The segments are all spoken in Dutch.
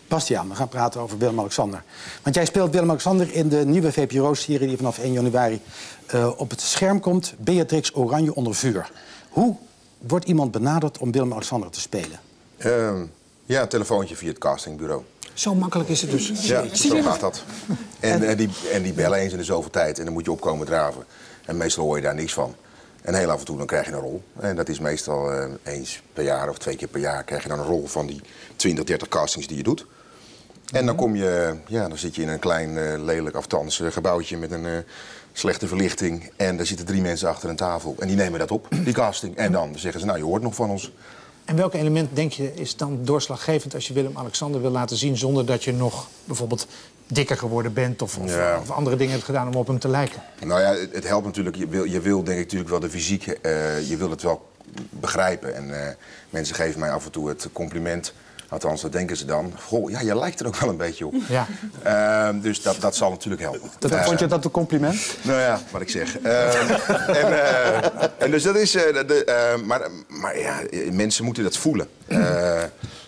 Bastiaan, we gaan praten over Willem-Alexander. Want jij speelt Willem-Alexander in de nieuwe VPRO-serie... die vanaf 1 januari op het scherm komt. Beatrix Oranje onder vuur. Hoe wordt iemand benaderd om Willem-Alexander te spelen? Ja, een telefoontje via het castingbureau. Zo makkelijk is het dus. Ja, zo gaat dat. En die bellen eens in de zoveel tijd en dan moet je opkomen draven. En meestal hoor je daar niks van. En heel af en toe dan krijg je een rol. En dat is meestal eens per jaar of 2 keer per jaar krijg je dan een rol van die 20, 30 castings die je doet. En dan kom je, ja, dan zit je in een klein, lelijk, aftans gebouwtje met een slechte verlichting. En daar zitten 3 mensen achter een tafel. En die nemen dat op, die casting. En dan zeggen ze, nou, je hoort nog van ons. En welk element, denk je, is dan doorslaggevend als je Willem-Alexander wil laten zien... zonder dat je nog bijvoorbeeld dikker geworden bent of andere dingen hebt gedaan om op hem te lijken? Nou ja, het helpt natuurlijk. Je wil denk ik natuurlijk wel de fysiek, je wil het wel begrijpen. En mensen geven mij af en toe het compliment. Althans, dat denken ze dan. Goh, ja, je lijkt er ook wel een beetje op. Ja. Dus dat zal natuurlijk helpen. Vond je dat een compliment? Nou ja, wat ik zeg. En dus dat is... maar ja, mensen moeten dat voelen.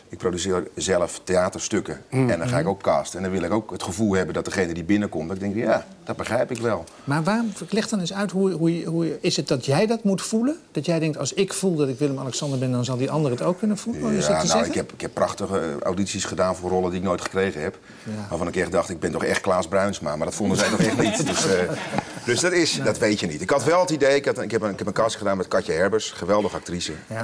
Ik produceer zelf theaterstukken. En dan ga ik ook casten. En dan wil ik ook het gevoel hebben dat degene die binnenkomt... dat ik denk, ja, dat begrijp ik wel. Maar waarom, leg dan eens uit, hoe is het dat jij dat moet voelen? Dat jij denkt, als ik voel dat ik Willem-Alexander ben... dan zal die ander het ook kunnen voelen? Ja, nou, ik heb prachtige audities gedaan voor rollen die ik nooit gekregen heb. Ja. Waarvan ik echt dacht, ik ben toch echt Klaas Bruinsma. Maar dat vonden zij toch echt niet. Dus dat weet je niet. Ik had wel het idee, ik heb een casting gedaan met Katja Herbers. Geweldige actrice. Ja.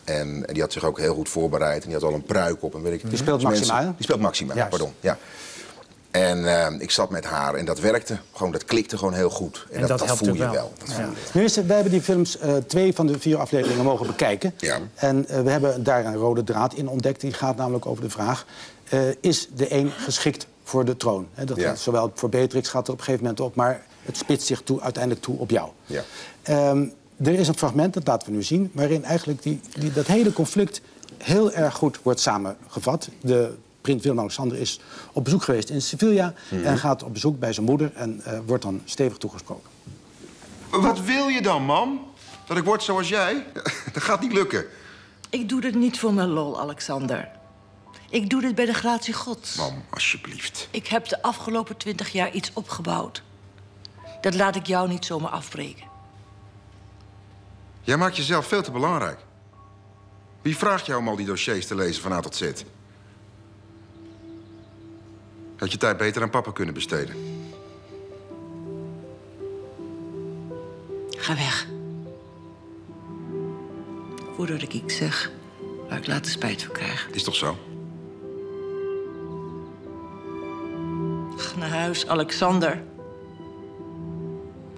En die had zich ook heel goed voorbereid. En die had al een pruik op. En weet ik, die speelt Maxima, hè? Die speelt Maxima, pardon. Ja. En ik zat met haar en dat werkte. Gewoon, dat klikte gewoon heel goed. En dat voel je wel. Nu we hebben die films 2 van de 4 afleveringen mogen bekijken. Ja. En we hebben daar een rode draad in ontdekt. Die gaat namelijk over de vraag... is de een geschikt voor de troon? Dat gaat zowel voor Beatrix gaat er op een gegeven moment op... maar het spitst zich uiteindelijk toe op jou. Ja. Er is een fragment, dat laten we nu zien... waarin eigenlijk dat hele conflict heel erg goed wordt samengevat. De prins Willem-Alexander is op bezoek geweest in Sevilla... en gaat op bezoek bij zijn moeder en wordt dan stevig toegesproken. Wat wil je dan, mam? Dat ik word zoals jij? Dat gaat niet lukken. Ik doe dit niet voor mijn lol, Alexander. Ik doe dit bij de gratie Gods. Mam, alsjeblieft. Ik heb de afgelopen 20 jaar iets opgebouwd. Dat laat ik jou niet zomaar afbreken. Jij maakt jezelf veel te belangrijk. Wie vraagt jou om al die dossiers te lezen van A tot Z? Had je tijd beter aan papa kunnen besteden. Ga weg. Voordat ik iets zeg waar ik later spijt van krijg. Is toch zo? Ga naar huis, Alexander.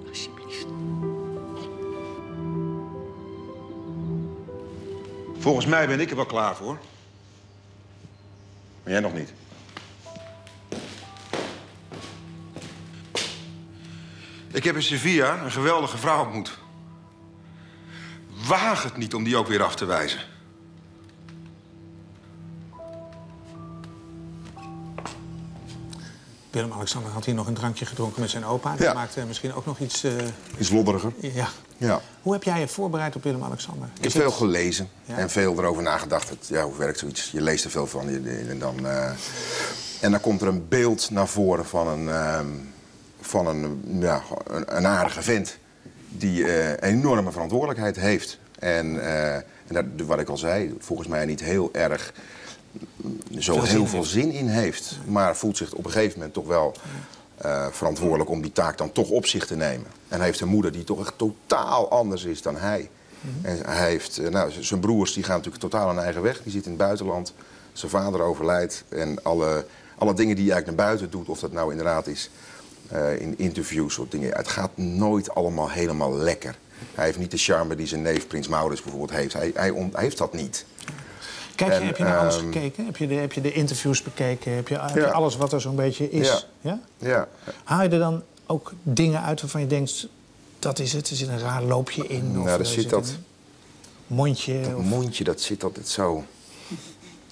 Alsjeblieft. Volgens mij ben ik er wel klaar voor. Maar jij nog niet. Ik heb in Sevilla een geweldige vrouw ontmoet. Waag het niet om die ook weer af te wijzen. Willem-Alexander had hier nog een drankje gedronken met zijn opa. Dat maakte misschien ook nog iets... Iets lodderiger. Ja. Hoe heb jij je voorbereid op Willem-Alexander? Ik heb veel gelezen en veel erover nagedacht. Hoe werkt zoiets? Je leest er veel van. En dan komt er een beeld naar voren van een aardige vent... die een enorme verantwoordelijkheid heeft. En wat ik al zei, volgens mij niet heel erg... heel veel zin in heeft. Maar voelt zich op een gegeven moment toch wel verantwoordelijk... om die taak dan toch op zich te nemen. En hij heeft een moeder die toch echt totaal anders is dan hij. En hij heeft, zijn broers die gaan natuurlijk totaal een eigen weg. Die zitten in het buitenland. Zijn vader overlijdt. En alle dingen die hij eigenlijk naar buiten doet... of dat nou inderdaad is in interviews, soort dingen... het gaat nooit allemaal helemaal lekker. Hij heeft niet de charme die zijn neef Prins Maurits bijvoorbeeld heeft. Hij heeft dat niet. Kijk, heb je naar alles gekeken? Heb je de interviews bekeken? Heb je alles wat er zo'n beetje is? Ja? Haal je er dan ook dingen uit waarvan je denkt... dat is het, er zit een raar loopje in? Nou, daar zit dat... Mondje? Dat mondje, dat zit altijd zo...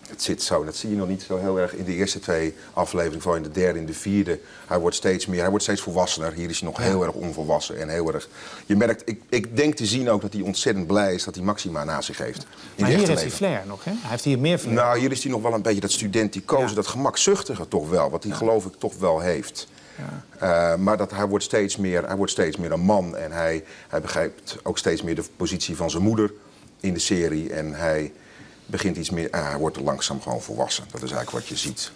Het zit zo, dat zie je nog niet zo heel erg in de eerste 2 afleveringen, vooral in de derde, in de vierde. Hij wordt steeds volwassener. Hier is hij nog heel erg onvolwassen en heel erg... Je merkt, ik denk te zien ook dat hij ontzettend blij is dat hij Maxima naast zich heeft. Maar hier heeft hij flair nog, hè? Hij heeft hier meer flair. Nou, hier is hij nog wel een beetje dat studenticoze, dat gemakzuchtige toch wel, wat hij geloof ik toch wel heeft. Ja. Maar hij wordt steeds meer een man en hij begrijpt ook steeds meer de positie van zijn moeder in de serie en hij begint iets meer, hij wordt langzaam gewoon volwassen. Dat is eigenlijk wat je ziet.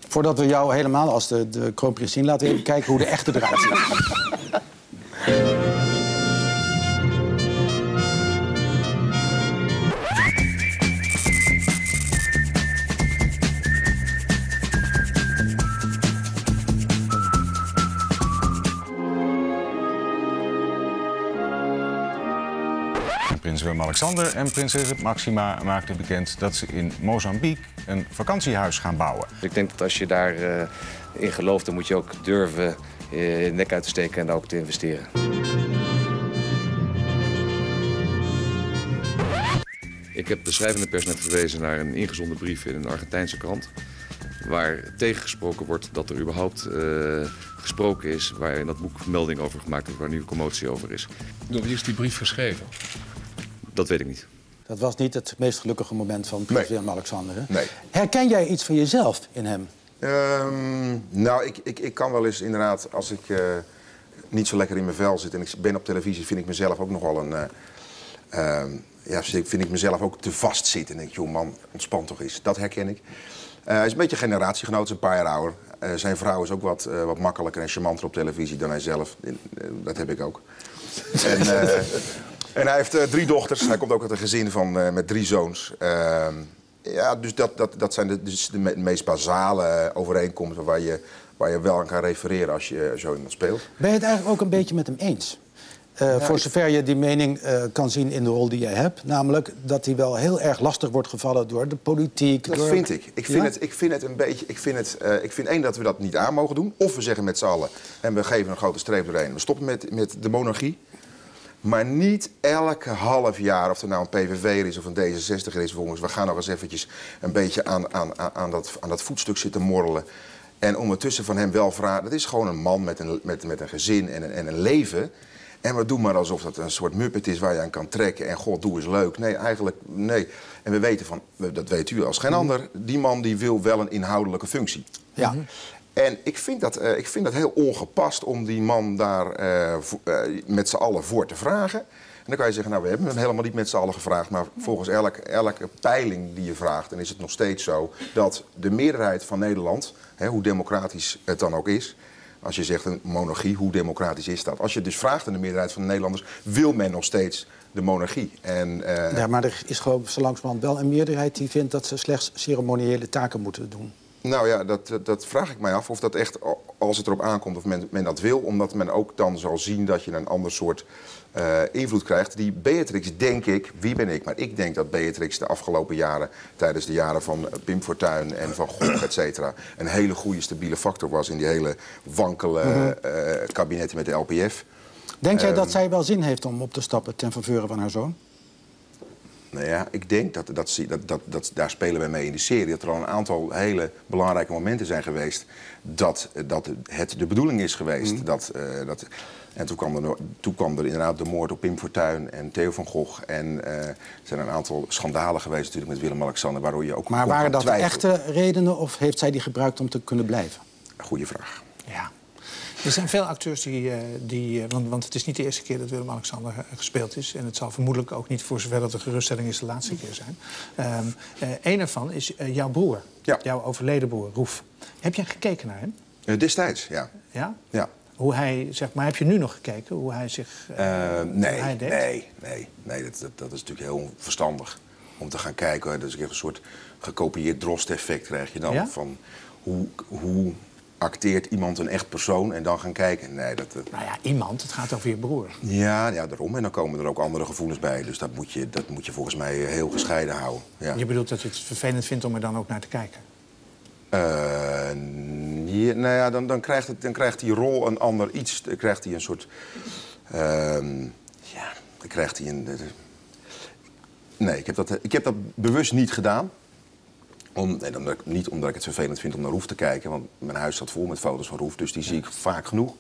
Voordat we jou helemaal als de kroonprins zien, laten we even kijken hoe de echte eruit ziet. Prins Willem-Alexander en prinses Maxima maakten bekend dat ze in Mozambique een vakantiehuis gaan bouwen. Ik denk dat als je daarin in gelooft, dan moet je ook durven je nek uit te steken en ook te investeren. Ik heb de schrijvende pers net verwezen naar een ingezonden brief in een Argentijnse krant, waar tegengesproken wordt dat er überhaupt gesproken is, waar in dat boek melding over gemaakt is, waar nu commotie over is. Door wie is die brief geschreven? Dat weet ik niet. Dat was niet het meest gelukkige moment van prins Willem-Alexander. Nee. Herken jij iets van jezelf in hem? Nou, ik kan wel eens inderdaad, als ik niet zo lekker in mijn vel zit en ik ben op televisie, vind ik mezelf ook nogal vind ik mezelf ook te vast zitten. En denk, joh man, ontspan toch eens. Dat herken ik. Hij is een beetje generatiegenoot, is een paar jaar ouder. Zijn vrouw is ook wat makkelijker en charmanter op televisie dan hij zelf. Dat heb ik ook. En hij heeft 3 dochters. Hij komt ook uit een gezin met 3 zoons. Dus dat zijn de meest basale overeenkomsten waar je wel aan kan refereren als je zo iemand speelt. Ben je het eigenlijk ook een beetje met hem eens? Voor zover je die mening kan zien in de rol die jij hebt. Namelijk dat hij wel heel erg lastig wordt gevallen door de politiek. Dat vind ik. Ik vind het een beetje... Ik vind één dat we dat niet aan mogen doen. Of we zeggen met z'n allen en we geven een grote streep doorheen. We stoppen met de monarchie. Maar niet elke half jaar, of er nou een PVV is of een D66 is, volgens. We gaan nog eens eventjes een beetje aan dat voetstuk zitten morrelen. En ondertussen van hem wel vragen. Dat is gewoon een man met een gezin en een leven. En we doen maar alsof dat een soort muppet is waar je aan kan trekken. En god, doe eens leuk. Nee, eigenlijk nee. En we weten dat weet u als geen ander, die man die wil wel een inhoudelijke functie. Ja. En ik vind dat heel ongepast om die man daar met z'n allen voor te vragen. En dan kan je zeggen, nou, we hebben hem helemaal niet met z'n allen gevraagd. Maar volgens elke peiling die je vraagt, dan is het nog steeds zo dat de meerderheid van Nederland, hoe democratisch het dan ook is, als je zegt een monarchie, hoe democratisch is dat? Als je dus vraagt aan de meerderheid van de Nederlanders, wil men nog steeds de monarchie? Ja, maar er is gewoon zo langzamerhand wel een meerderheid die vindt dat ze slechts ceremoniële taken moeten doen. Nou ja, dat vraag ik mij af of dat echt, als het erop aankomt, of men dat wil. Omdat men ook dan zal zien dat je een ander soort invloed krijgt. Die Beatrix, denk ik, wie ben ik? Maar ik denk dat Beatrix de afgelopen jaren, tijdens de jaren van Pim Fortuyn en Van Gogh, et cetera, een hele goede stabiele factor was in die hele wankele kabinetten met de LPF. Denk jij dat zij wel zin heeft om op te stappen ten faveur van haar zoon? Nou ja, ik denk daar spelen we mee in de serie. Dat er al een aantal hele belangrijke momenten zijn geweest dat het de bedoeling is geweest. En toen kwam er inderdaad de moord op Pim Fortuyn en Theo van Gogh. En er zijn een aantal schandalen geweest natuurlijk met Willem-Alexander, waardoor je ook. Maar waren dat echte redenen of heeft zij die gebruikt om te kunnen blijven? Goeie vraag. Ja. Er zijn veel acteurs want het is niet de eerste keer dat Willem-Alexander gespeeld is. En het zal vermoedelijk ook niet, voor zover dat de geruststelling is, de laatste keer zijn. Een ervan is jouw broer, jouw overleden broer, Roef. Heb jij gekeken naar hem? Destijds, ja. Ja? Ja. Hoe hij, zeg maar, heb je nu nog gekeken hoe hij zich hij deed? Nee, dat is natuurlijk heel onverstandig om te gaan kijken. Dus een soort gekopieerd Drost-effect krijg je dan van hoe acteert iemand een echt persoon en dan gaan kijken. Nee, Nou ja, iemand. Het gaat over je broer. Ja, daarom. En dan komen er ook andere gevoelens bij. Dus dat moet je volgens mij heel gescheiden houden. Ja. Je bedoelt dat je het vervelend vindt om er dan ook naar te kijken? Dan krijgt die rol een ander iets. Dan krijgt hij een soort... dan krijgt hij een... Nee, ik heb dat bewust niet gedaan. Niet omdat ik het vervelend vind om naar Roef te kijken, want mijn huis staat vol met foto's van Roef, dus die zie ik vaak genoeg.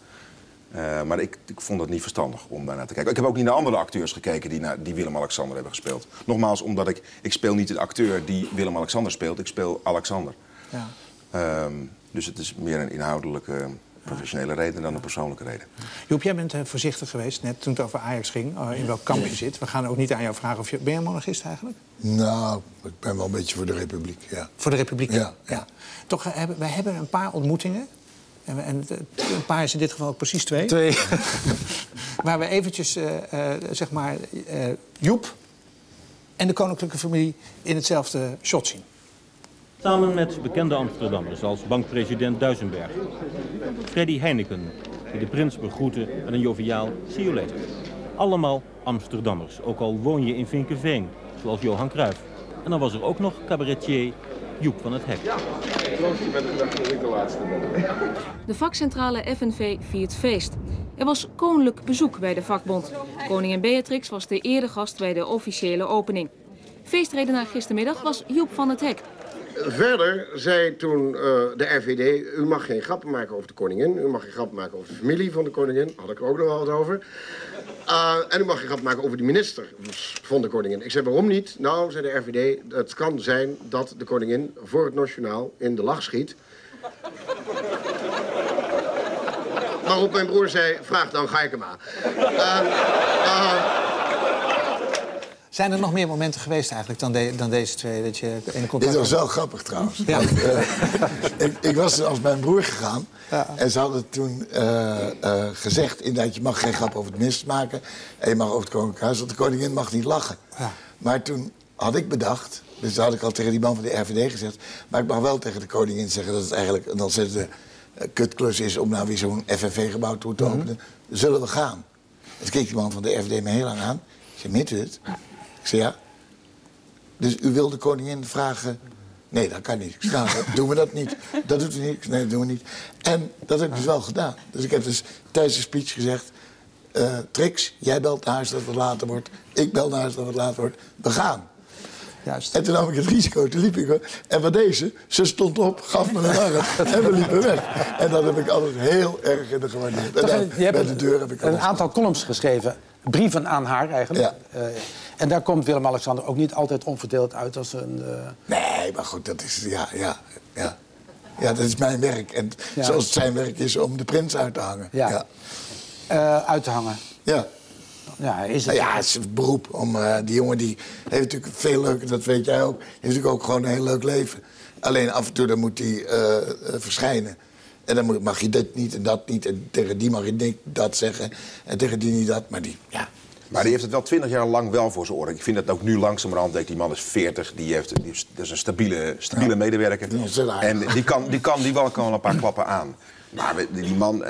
Maar ik vond het niet verstandig om daarnaar te kijken. Ik heb ook niet naar andere acteurs gekeken die Willem-Alexander hebben gespeeld. Nogmaals, omdat ik speel niet de acteur die Willem-Alexander speelt, ik speel Alexander. Ja. Dus het is meer een inhoudelijke, professionele reden dan een persoonlijke reden. Joep, jij bent voorzichtig geweest, net toen het over Ajax ging, in welk kamp je zit. We gaan ook niet aan jou vragen of je... Ben je monarchist eigenlijk? Nou, ik ben wel een beetje voor de Republiek, ja. Voor de Republiek? Ja. Toch, wij hebben een paar ontmoetingen. En een paar is in dit geval ook precies 2. 2. Waar we eventjes, zeg maar, Joep en de koninklijke familie in hetzelfde shot zien. Samen met bekende Amsterdammers als bankpresident Duisenberg. Freddy Heineken, die de prins begroette met een joviaal see you later. Allemaal Amsterdammers, ook al woon je in Vinkeveen, zoals Johan Cruijff. En dan was er ook nog cabaretier Joep van het Hek. De vakcentrale FNV viert feest. Er was koninklijk bezoek bij de vakbond. Koningin Beatrix was de eregast bij de officiële opening. Feestredenaar gistermiddag was Joep van het Hek. Verder zei toen de RVD, u mag geen grappen maken over de koningin. U mag geen grappen maken over de familie van de koningin. Had ik er ook nog wel wat over. En u mag geen grappen maken over de minister van de koningin. Ik zei, waarom niet? Nou, zei de RVD, het kan zijn dat de koningin voor het nationaal in de lach schiet. Waarop mijn broer zei, vraag dan, ga ik hem aan. Zijn er nog meer momenten geweest eigenlijk dan deze 2? Dat je in contact... Dit was wel grappig trouwens. Ja. Ik was als mijn broer gegaan. Ja. En ze hadden toen gezegd inderdaad, je mag geen grap over het minister maken. En je mag over het koninklijk huis, want de koningin mag niet lachen. Ja. Maar toen had ik bedacht, dus dat had ik al tegen die man van de RVD gezegd. Maar ik mag wel tegen de koningin zeggen dat het eigenlijk een ontzettende kutklus is om nou weer zo'n FNV-gebouw toe te openen. Zullen we gaan? Dus keek die man van de RVD me heel lang aan. Ik zei, meent u het? Ik zei, ja. Dus u wil de koningin vragen... Nee, dat kan niet. Ik zei, nou, doen we dat niet. Dat doet u niet. Nee, dat doen we niet. En dat heb ik dus wel gedaan. Dus ik heb dus tijdens de speech gezegd... Trix, jij belt naar huis dat het later wordt. Ik bel naar huis dat het later wordt. We gaan. Juist. En toen nam ik het risico, toen liep ik. En wat deze, ze stond op, gaf me een arm en we liepen weg. En dat heb ik altijd heel erg in de gewaardeerd. En dan, je hebt bij de deur heb ik een aantal columns geschreven, brieven aan haar eigenlijk. Ja. En daar komt Willem-Alexander ook niet altijd onverdeeld uit als een... Nee, maar goed, dat is... Ja, dat is mijn werk. En zoals het zijn werk is om de prins uit te hangen. Ja. Uit te hangen. Ja. Ja, is het... het is een beroep om... die jongen die heeft natuurlijk veel leuker, dat weet jij ook... heeft natuurlijk ook gewoon een heel leuk leven. Alleen af en toe dan moet hij verschijnen. En dan mag je dit niet en dat niet. En tegen die mag je dat zeggen. En tegen die niet dat. Maar die, ja... Maar die heeft het wel 20 jaar lang wel voor zijn oren. Ik vind dat ook nu langzamerhand. Die man is 40, dat is een stabiele medewerker. En die kan wel een paar klappen aan. Maar die man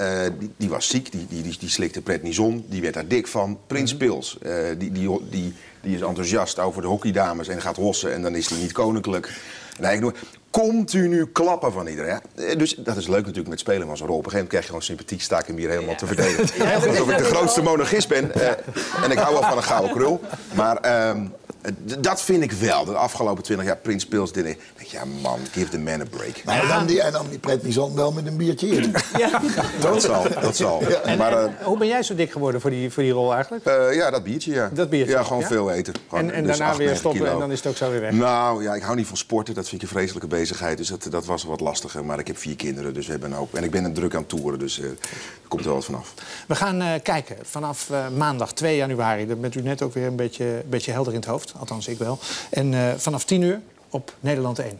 die was ziek, die slikte prednison, die werd daar dik van. Prins Pils, die is enthousiast over de hockeydames en gaat hossen en dan is hij niet koninklijk. En eigenlijk continu klappen van iedereen. Ja? Dus dat is leuk natuurlijk met spelen van zo'n rol. Op een gegeven moment krijg je gewoon sympathie, sta ik hem hier helemaal te verdedigen. Alsof ik de grootste monarchist ben. En ik hou wel van een gouden krul. Maar dat vind ik wel. De afgelopen 20 jaar Prins Pils. Denk ja man, give the man a break. Maar dan nam die prednison wel met een biertje in. Ja. Dat zal. Ja. Maar, hoe ben jij zo dik geworden voor die rol eigenlijk? Ja, dat biertje, ja. Dat biertje? Ja, gewoon veel eten. Gewoon, en dus daarna weer stoppen kilo. En dan is het ook zo weer weg? Nou, ja, ik hou niet van sporten. Dat vind ik een vreselijke bezigheid. Dus dat was wat lastiger. Maar ik heb 4 kinderen, dus we hebben een hoop. En ik ben druk aan het toeren, dus er komt er wel wat vanaf. We gaan kijken vanaf maandag 2 januari. Dan bent u net ook weer een beetje helder in het hoofd. Althans, ik wel. En vanaf 10 uur op Nederland 1.